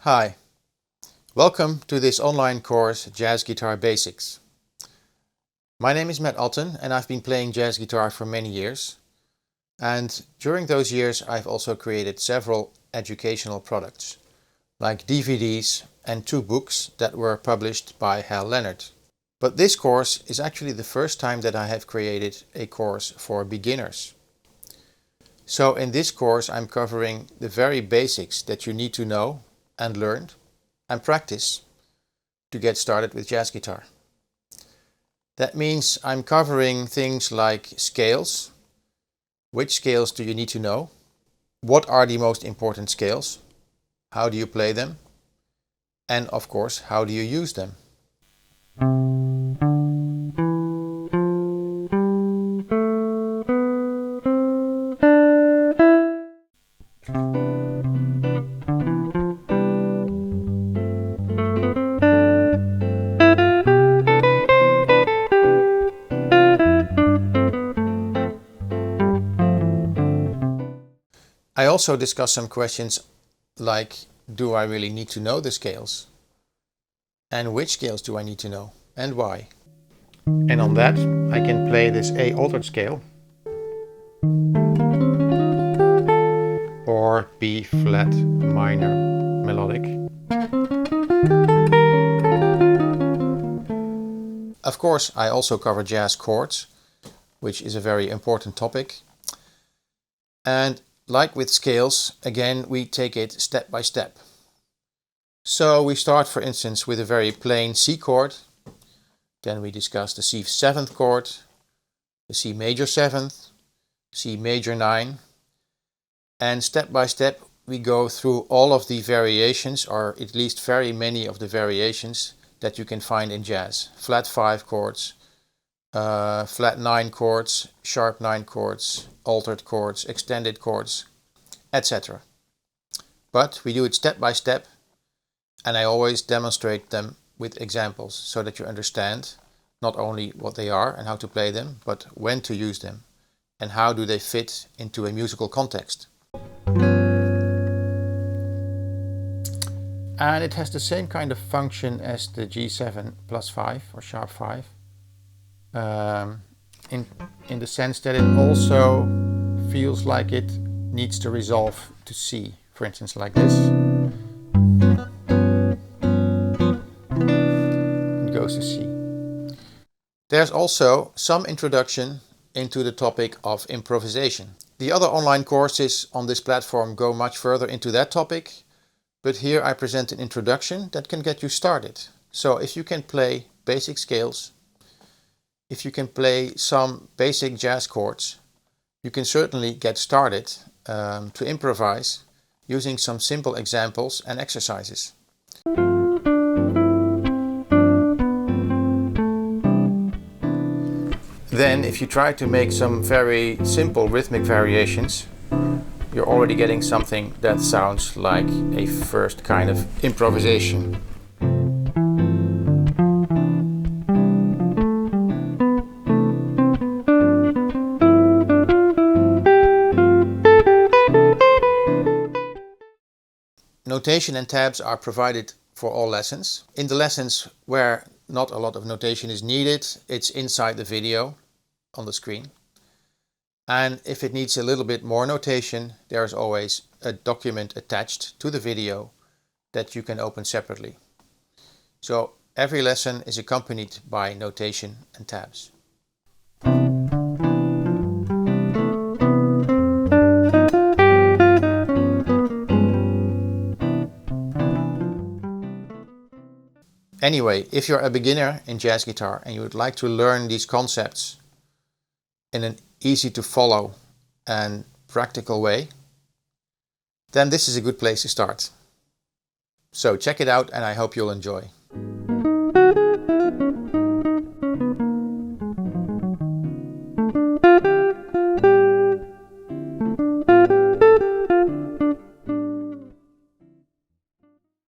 Hi, welcome to this online course Jazz Guitar Basics. My name is Otten and I've been playing jazz guitar for many years. And during those years I've also created several educational products, like DVDs and 2 books that were published by Hal Leonard. But this course is actually the first time that I have created a course for beginners. So in this course I'm covering the very basics that you need to know and learn and practice to get started with jazz guitar. That means I'm covering things like scales. Which scales do you need to know? What are the most important scales? How do you play them? And of course, how do you use them? I also discuss some questions like, do I really need to know the scales? And which scales do I need to know? And why? And on that I can play this A altered scale or B flat minor melodic. Of course, I also cover jazz chords, which is a very important topic. And like with scales, again, we take it step by step. So we start, for instance, with a very plain C chord. Then we discuss the C7th chord, the C major 7th, C major 9. And step by step, we go through all of the variations, or at least very many of the variations that you can find in jazz. Flat 5 chords, flat 9 chords, sharp 9 chords, altered chords, extended chords, etc. But we do it step by step, and I always demonstrate them with examples so that you understand not only what they are and how to play them, but when to use them and how do they fit into a musical context. And it has the same kind of function as the G7 plus 5 or sharp 5. In the sense that it also feels like it needs to resolve to C, for instance, like this. It goes to C. There's also some introduction into the topic of improvisation. The other online courses on this platform go much further into that topic, but here I present an introduction that can get you started. So if you can play basic scales, if you can play some basic jazz chords, you can certainly get started to improvise using some simple examples and exercises. Then if you try to make some very simple rhythmic variations, you're already getting something that sounds like a first kind of improvisation. Notation and tabs are provided for all lessons. In the lessons where not a lot of notation is needed, it's inside the video on the screen. And if it needs a little bit more notation, there is always a document attached to the video that you can open separately. So every lesson is accompanied by notation and tabs. Anyway, if you're a beginner in jazz guitar and you would like to learn these concepts in an easy to follow and practical way, then this is a good place to start. So check it out and I hope you'll enjoy.